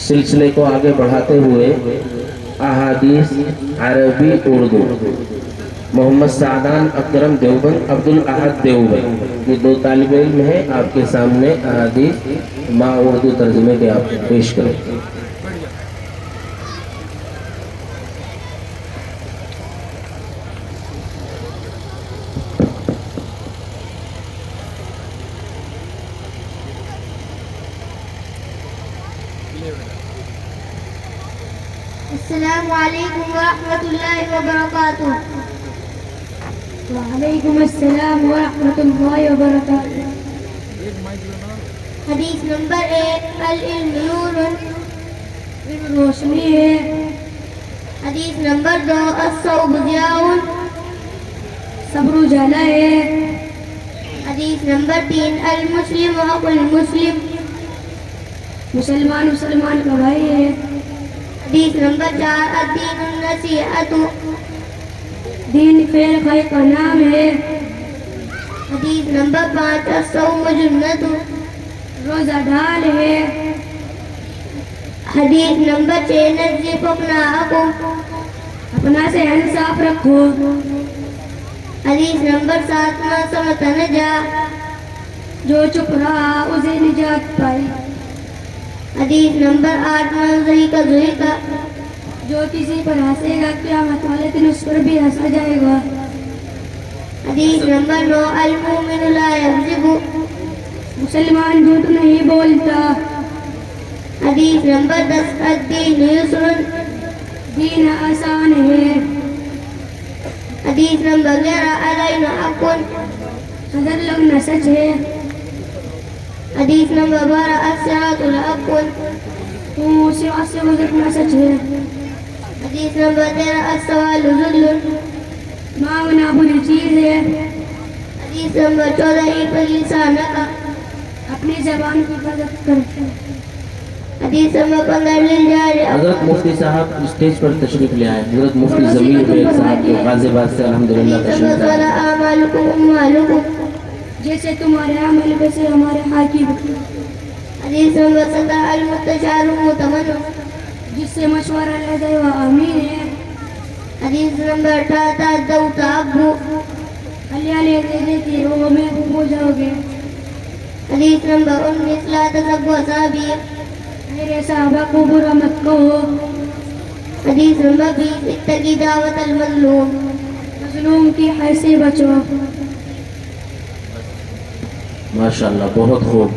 سلسلے کو آگے بڑھاتے ہوئے احادیث عربی اردو محمد سعدان اکرم دیوبند عبدالاحد دیوبند، یہ دو طالب علم ہیں، آپ کے سامنے احادیث ما اردو ترجمے کے آپ پیش کریں۔ السلام علیکم ورحمۃ اللہ وبرکاتہ۔ وعلیکم السلام ورحمۃ اللہ وبرکاتہ۔ حدیث نمبر 1، العلم نور، علم روشنی ہے۔ حدیث نمبر 2، الصوم ضیاء، صبر اجالا ہے۔ حدیث نمبر 3، المسلم اخو المسلم، مسلمان مسلمان کا بھائی ہے۔ حدیث نمبر 4، الدین النصیحۃ، دین خیر خیر کا نام ہے۔ حدیث نمبر 5، الصوم جنۃ، روزہ ڈھال ہے۔ حدیث نمبر 6، نظفوا اقناءکم، اپنا صحن صاف رکھو۔ حدیث نمبر 7، من صمت نجا، جو چپ رہا اسے نجات پائی۔ حدیث نمبر 8، من ضحک ضحک، جو کسی پر ہنسے گا قیامت والے دن اس پر بھی ہنسا جائے گا۔ حدیث نمبر 9، المؤمن لا یکذب، مسلمان جھوٹ نہیں بولتا۔ حدیث نمبر 10، الدین یسر، دین آسان ہے۔ حدیث نمبر 11، العین حق، نظر لگنا سچ ہے۔ حدیث نمبر 12، الصراط الحق، صراط سے گزرنا سچ ہے۔ حدیث نمبر 13، السؤال ذل، مانگنا بری چیز ہے۔ حدیث نمبر 14، احفظ لسانک، اپنی زبان کی حفاظت کر۔ حدیث نمبر 15، للجار، حضرت مفتی صاحب اسٹیج پر تشریف لے آئے۔ حضرت مفتی ضمیر بیگ صاحب جو غازی آباد سے الحمدللہ حدیث تشریف نمبر لائے۔ 16، اعمالکم اموالکم، جیسے تمہارے عمل ویسے ہمارے حال کی۔ حدیث نمبر 17، المستشار مؤتمن، جس سے مشورہ لے جائے وہ امین ہے۔ حدیث نمبر 18، تعدوا تعبوا، ہلیالے دے دیتی روحوں میں ہو جاؤ گے۔ حدیث نمبر 19، لا تسبوا اصحابی، میرے صحابہ کو برا مت کہو۔ حدیث نمبر 20، اتقی دعوت المظلوم، مظلوم کی حیث سے بچو۔ ماشاءاللہ، بہت خوب۔